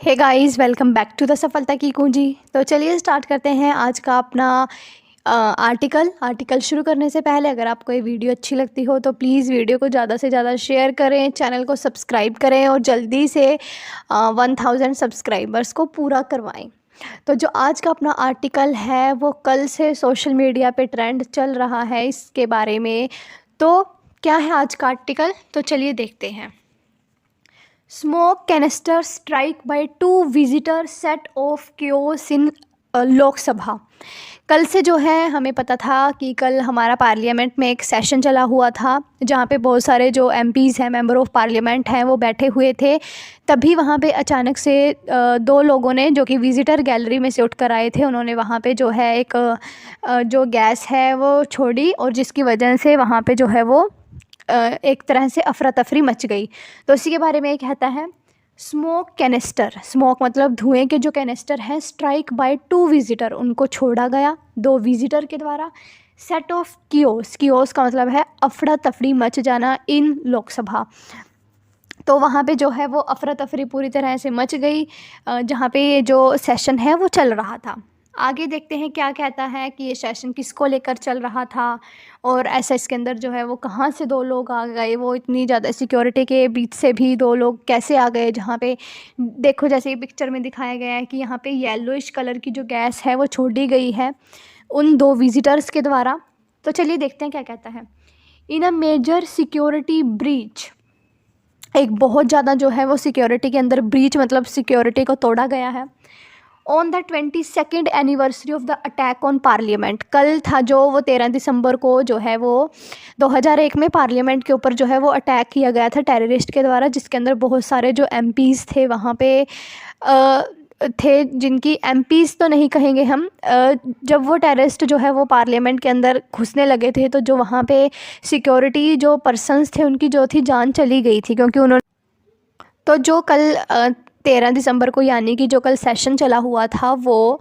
Hey guys, welcome back to the सफलता की कुंजी। तो चलिए स्टार्ट करते हैं आज का अपना आर्टिकल शुरू करने से पहले अगर आपको ये वीडियो अच्छी लगती हो तो प्लीज़ वीडियो को ज़्यादा से ज़्यादा शेयर करें, चैनल को सब्सक्राइब करें और जल्दी से 1000 सब्सक्राइबर्स को पूरा करवाएं। तो जो आज का अपना आर्टिकल है वो कल से सोशल मीडिया पे ट्रेंड चल रहा है इसके बारे में। तो क्या है आज का आर्टिकल, तो चलिए देखते हैं। Smoke canister strike by 2 visitor set off chaos in Lok Sabha. कल से जो है हमें पता था कि कल हमारा पार्लियामेंट में एक सेशन चला हुआ था जहाँ पे बहुत सारे जो एमपीज़ हैं, मेंबर ऑफ पार्लियामेंट हैं, वो बैठे हुए थे। तभी वहाँ पे अचानक से दो लोगों ने जो कि विजिटर गैलरी में से उठकर आए थे, उन्होंने वहाँ पे जो है एक जो गैस है वो छोड़ी और जिसकी वजह से वहाँ पे जो है वो एक तरह से अफरा तफरी मच गई। तो इसी के बारे में ये कहता है, स्मोक कैनिस्टर, स्मोक मतलब धुएं के जो कैनिस्टर हैं, स्ट्राइक बाय 2 विजिटर, उनको छोड़ा गया 2 विजिटर के द्वारा। सेट ऑफ कियोस, कियोस का मतलब है अफरा तफरी मच जाना इन लोकसभा। तो वहाँ पे जो है वो अफरा तफरी पूरी तरह से मच गई जहाँ पे ये जो सेशन है वो चल रहा था। आगे देखते हैं क्या कहता है कि ये सेशन किसको लेकर चल रहा था और ऐसा इसके अंदर जो है वो कहाँ से 2 लोग आ गए, वो इतनी ज़्यादा सिक्योरिटी के बीच से भी 2 लोग कैसे आ गए। जहाँ पे देखो जैसे ये पिक्चर में दिखाया गया है कि यहाँ पे येलोइश कलर की जो गैस है वो छोड़ी गई है उन 2 विजिटर्स के द्वारा। तो चलिए देखते हैं क्या कहता है। इन अ मेजर सिक्योरिटी ब्रीच, एक बहुत ज़्यादा जो है वो सिक्योरिटी के अंदर ब्रीच मतलब सिक्योरिटी को तोड़ा गया है। On the 22nd anniversary of the attack on parliament, कल था जो वो 13 दिसंबर को जो है वो 2001 में पार्लियामेंट के ऊपर जो है वो अटैक किया गया था टेररिस्ट के द्वारा, जिसके अंदर बहुत सारे जो एमपीज़ थे वहाँ पे थे, जिनकी एमपीज़ तो नहीं कहेंगे हम। जब वो टेररिस्ट जो है वो पार्लियामेंट के अंदर घुसने लगे थे तो जो वहाँ पे सिक्योरिटी जो पर्सन्स थे उनकी जो थी जान चली गई थी, क्योंकि उन्होंने तो जो कल 13 दिसंबर को यानी कि जो कल सेशन चला हुआ था वो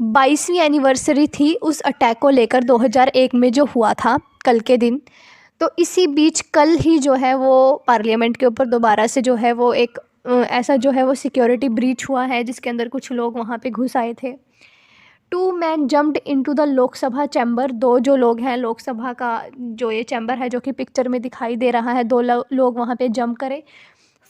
22वीं एनिवर्सरी थी उस अटैक को लेकर 2001 में जो हुआ था कल के दिन। तो इसी बीच कल ही जो है वो पार्लियामेंट के ऊपर दोबारा से जो है वो एक ऐसा जो है वो सिक्योरिटी ब्रीच हुआ है जिसके अंदर कुछ लोग वहाँ पे घुस आए थे। 2 man jumped into the Lok Sabha chamber, 2 जो लोग हैं लोकसभा का जो ये चैम्बर है जो कि पिक्चर में दिखाई दे रहा है, 2 लोग वहाँ पे जंप करे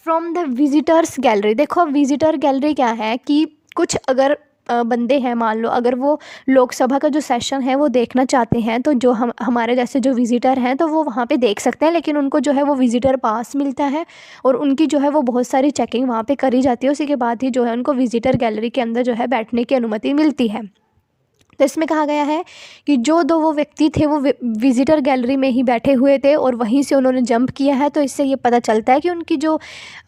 फ्रॉम द विजिटर्स गैलरी। देखो अब विजिटर गैलरी क्या है कि कुछ अगर बंदे हैं, मान लो अगर वो लोकसभा का जो सेशन है वो देखना चाहते हैं तो जो हमारे जैसे जो विजिटर हैं तो वो वहाँ पे देख सकते हैं, लेकिन उनको जो है वो विजिटर पास मिलता है और उनकी जो है वो बहुत सारी चेकिंग वहाँ पे करी जाती है। उसी के बाद ही जो है उनको विजिटर गैलरी के अंदर जो है बैठने की अनुमति मिलती है। तो इसमें कहा गया है कि जो 2 वो व्यक्ति थे वो विजिटर गैलरी में ही बैठे हुए थे और वहीं से उन्होंने जंप किया है। तो इससे ये पता चलता है कि उनकी जो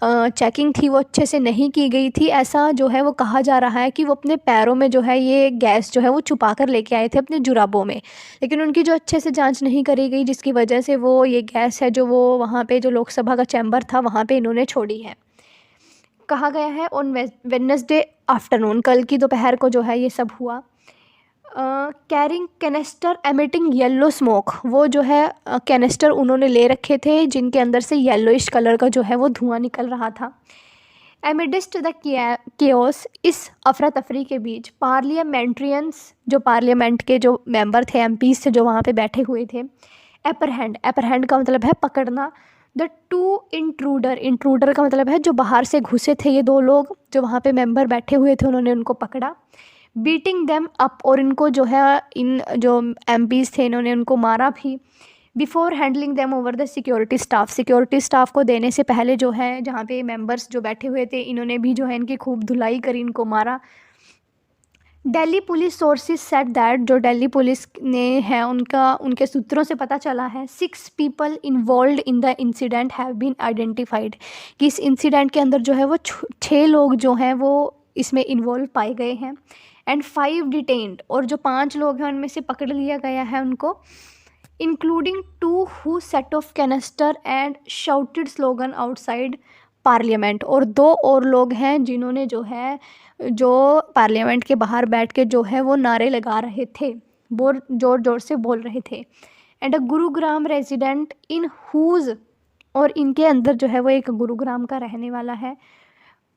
चेकिंग थी वो अच्छे से नहीं की गई थी। ऐसा जो है वो कहा जा रहा है कि वो अपने पैरों में जो है ये गैस जो है वो छुपा कर लेके आए थे अपने जुराबों में, लेकिन उनकी जो अच्छे से जाँच नहीं करी गई, जिसकी वजह से वो ये गैस है जो वो वहाँ पर जो लोकसभा का चैम्बर था वहाँ पर इन्होंने छोड़ी है। कहा गया है ऑन वेडनेसडे आफ्टरनून, कल की दोपहर को जो है ये सब हुआ। Carrying canister emitting yellow smoke, वो जो है कैनिस्टर उन्होंने ले रखे थे जिनके अंदर से येलोइश कलर का जो है वो धुआं निकल रहा था। एमिडिस्ट द केओस, इस अफरा तफरी के बीच पार्लियामेंट्रियंस, जो पार्लियामेंट के जो मेंबर थे, एमपीज थे जो वहाँ पे बैठे हुए थे, एपरहेंड का मतलब है पकड़ना। द 2 इंट्रूडर, इंट्रूडर का मतलब है जो बाहर से घुसे थे, ये 2 लोग जो वहाँ पे मेंबर बैठे हुए थे उन्होंने उनको पकड़ा। बीटिंग देम अप, और इनको जो है इन जो एमपीज़ थे इन्होंने उनको मारा भी। Before handling them over the security staff, security staff को देने से पहले जो है जहाँ पे मेंबर्स जो बैठे हुए थे इन्होंने भी जो है इनकी खूब धुलाई करी, इनको मारा। Delhi police sources said that, जो दिल्ली पुलिस ने है उनका उनके सूत्रों से पता चला है 6 people involve in the incident have been identified, कि इस इंसिडेंट के अंदर जो है वो 6 लोग जो हैं वो इसमें इन्वॉल्व पाए गए हैं। एंड 5 डिटेन्ड, और जो 5 लोग हैं उनमें से पकड़ लिया गया है उनको, including 2 who set of canister and shouted slogan outside parliament, और 2 और लोग हैं जिन्होंने जो है जो पार्लियामेंट के बाहर बैठ के जो है वो नारे लगा रहे थे, बोर जोर जोर से बोल रहे थे। And a Gurugram resident in whose, और इनके अंदर जो है वो एक गुरुग्राम का रहने वाला है,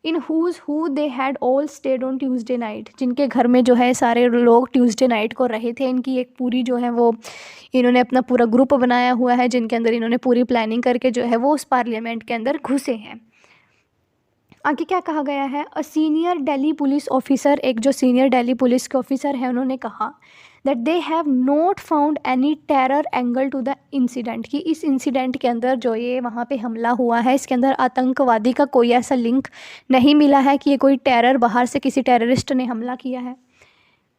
in who they had all stayed on Tuesday night, जिनके घर में जो है सारे लोग ट्यूसडे नाइट को रहे थे। इनकी एक पूरी जो है वो इन्होंने अपना पूरा ग्रुप बनाया हुआ है, जिनके अंदर इन्होंने पूरी प्लानिंग करके जो है वो उस पार्लियामेंट के अंदर घुसे हैं। आगे क्या कहा गया है, a senior Delhi police officer, एक जो सीनियर दिल्ली पुलिस के ऑफिसर हैं उन्होंने कहा that they have not found any terror angle to the incident, कि इस इंसिडेंट के अंदर जो ये वहाँ पे हमला हुआ है इसके अंदर आतंकवादी का कोई ऐसा लिंक नहीं मिला है कि ये कोई टेरर बाहर से किसी टेररिस्ट ने हमला किया है।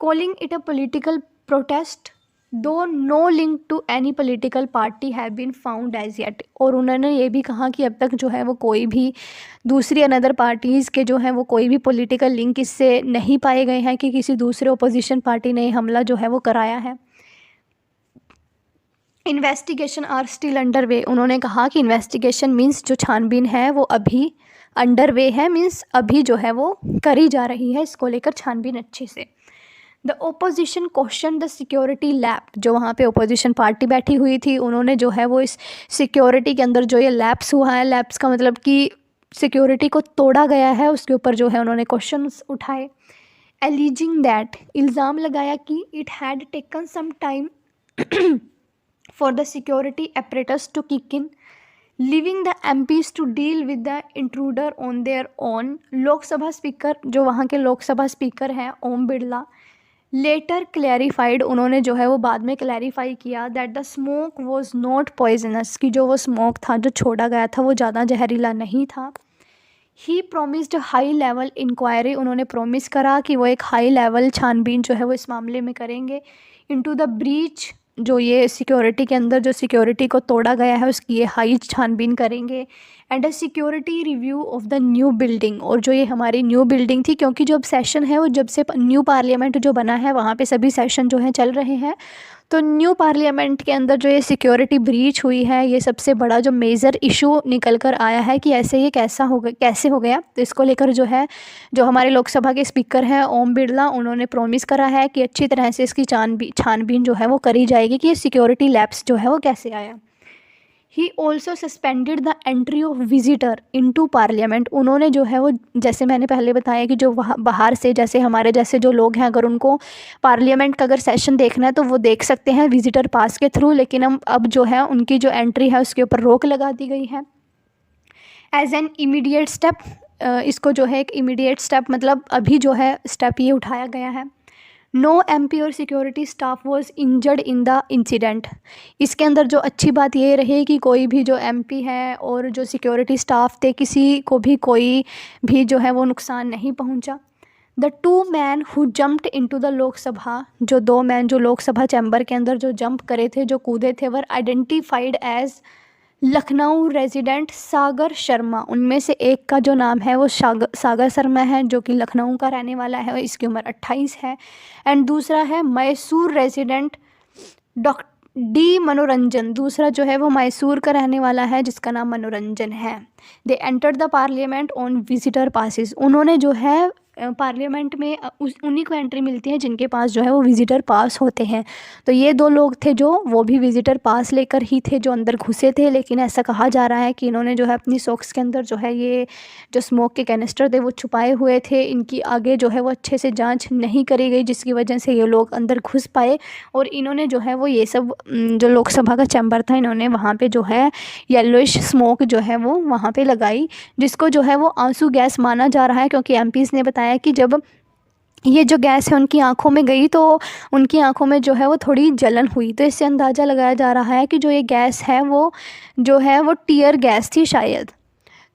Calling it a political protest though no link to any political party have been found as yet, और उन्होंने ये भी कहा कि अब तक जो है वो कोई भी दूसरी अनदर पार्टीज़ के जो है वो कोई भी पॉलिटिकल लिंक इससे नहीं पाए गए हैं कि किसी दूसरे ओपोजिशन पार्टी ने हमला जो है वो कराया है। Investigation are still under way, उन्होंने कहा कि इन्वेस्टिगेशन मीन्स जो छानबीन है वो अभी अंडर वे है, मीन्स अभी जो है वो करी जा रही है, इसको लेकर छानबीन अच्छे से। The opposition question the security lab, जो वहाँ पे ओपोजिशन पार्टी बैठी हुई थी उन्होंने जो है वो इस सिक्योरिटी के अंदर जो ये लैब्स हुआ है, लैब्स का मतलब कि सिक्योरिटी को तोड़ा गया है, उसके ऊपर जो है उन्होंने क्वेश्चंस उठाए। एलिजिंग दैट, इल्ज़ाम लगाया कि it had taken some time for the security apparatus to kick in, leaving the MPs to deal with the intruder on their own. Lok Sabha speaker, जो वहाँ के लोकसभा स्पीकर हैं ओम बिरला, लेटर क्लैरिफाइड, उन्होंने जो है वो बाद में क्लैरिफाई किया that the smoke was not poisonous, कि जो वो स्मोक था जो छोड़ा गया था वो ज़्यादा जहरीला नहीं था। ही प्रोमिस्ड हाई लेवल इंक्वायरी, उन्होंने प्रोमिस करा कि वो एक हाई लेवल छानबीन जो है वो इस मामले में करेंगे। इनटू द ब्रीच, जो ये सिक्योरिटी के अंदर जो सिक्योरिटी को तोड़ा गया है उसकी ये हाई छानबीन करेंगे। And a security review of the new building, और जो ये हमारी न्यू बिल्डिंग थी, क्योंकि जो अब सेशन है वो जब से न्यू पार्लियामेंट जो बना है वहाँ पे सभी सेशन जो हैं चल रहे हैं, तो न्यू पार्लियामेंट के अंदर जो ये सिक्योरिटी ब्रीच हुई है ये सबसे बड़ा जो मेजर इशू निकल कर आया है कि ऐसे ये कैसे हो गया। तो इसको लेकर जो है जो हमारे लोकसभा के स्पीकर हैं ओम बिरला, उन्होंने प्रॉमिस करा है कि अच्छी तरह से इसकी छानबीन जो है वो करी जाएगी कि ये सिक्योरिटी लैप्स जो है वो कैसे आया। He also suspended the entry of visitor into parliament, उन्होंने जो है वो जैसे मैंने पहले बताया कि जो वहाँ बाहर से जैसे हमारे जैसे जो लोग हैं अगर उनको पार्लियामेंट का अगर सेशन देखना है तो वो देख सकते हैं विजिटर पास के थ्रू, लेकिन हम अब जो है उनकी जो एंट्री है उसके ऊपर रोक लगा दी गई है। एज एन इमीडिएट स्टेप, इसको जो है एक इमीडिएट स्टेप मतलब अभी जो है स्टेप ये उठाया गया है। नो MP और security staff was injured in the incident, इसके अंदर जो अच्छी बात ये रही कि कोई भी जो MP है और जो सिक्योरिटी स्टाफ थे किसी को भी कोई भी जो है वो नुकसान नहीं पहुंचा। The two man who jumped into the Lok Sabha, जो दो मैन जो लोकसभा चैम्बर के अंदर जो जंप करे थे जो कूदे थे, वर identified as Lucknow resident Sagar Sharma, उनमें से एक का जो नाम है वो सागर शर्मा है जो कि लखनऊ का रहने वाला है, इसकी उम्र 28 है। एंड दूसरा है मैसूर रेजिडेंट D मनोरंजन, दूसरा जो है वो मैसूर का रहने वाला है जिसका नाम मनोरंजन है। They entered the parliament on visitor passes, उन्होंने जो है पार्लियामेंट में उन्हीं को एंट्री मिलती है जिनके पास जो है वो विजिटर पास होते हैं। तो ये दो लोग थे जो वो भी विजिटर पास लेकर ही थे जो अंदर घुसे थे, लेकिन ऐसा कहा जा रहा है कि इन्होंने जो है अपनी सॉक्स के अंदर जो है ये जो स्मोक के कैनिस्टर थे वो छुपाए हुए थे। इनकी आगे जो है वो अच्छे से जांच नहीं करी गई जिसकी वजह से ये लोग अंदर घुस पाए, और इन्होंने जो है वो ये सब जो लोकसभा का चैम्बर था इन्होंने वहाँ पे जो है येलोइश स्मोक जो है वो वहाँ पे लगाई, जिसको जो है वो आंसू गैस माना जा रहा है, क्योंकि MPs ने बताया कि जब ये जो गैस है उनकी आंखों में गई तो उनकी आंखों में जो है वो थोड़ी जलन हुई। तो इससे अंदाज़ा लगाया जा रहा है कि जो ये गैस है वो जो है वो टीयर गैस थी शायद।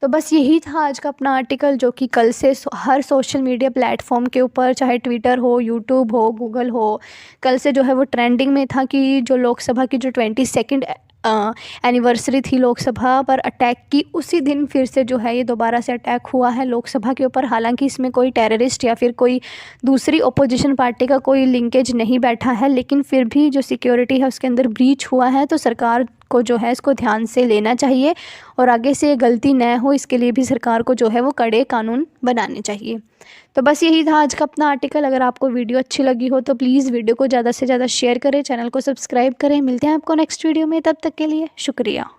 तो बस यही था आज का अपना आर्टिकल, जो कि कल से हर सोशल मीडिया प्लेटफॉर्म के ऊपर, चाहे ट्विटर हो, यूट्यूब हो, गूगल हो, कल से जो है वो ट्रेंडिंग में था कि जो लोकसभा की जो 22nd एनिवर्सरी थी लोकसभा पर अटैक की, उसी दिन फिर से जो है ये दोबारा से अटैक हुआ है लोकसभा के ऊपर। हालांकि इसमें कोई टेररिस्ट या फिर कोई दूसरी ओपोजिशन पार्टी का कोई लिंकेज नहीं बैठा है, लेकिन फिर भी जो सिक्योरिटी है उसके अंदर ब्रीच हुआ है, तो सरकार को जो है इसको ध्यान से लेना चाहिए और आगे से ये गलती न हो इसके लिए भी सरकार को जो है वो कड़े कानून बनाने चाहिए। तो बस यही था आज का अपना आर्टिकल। अगर आपको वीडियो अच्छी लगी हो तो प्लीज़ वीडियो को ज़्यादा से ज़्यादा शेयर करें, चैनल को सब्सक्राइब करें। मिलते हैं आपको नेक्स्ट वीडियो में, तब तक के लिए शुक्रिया।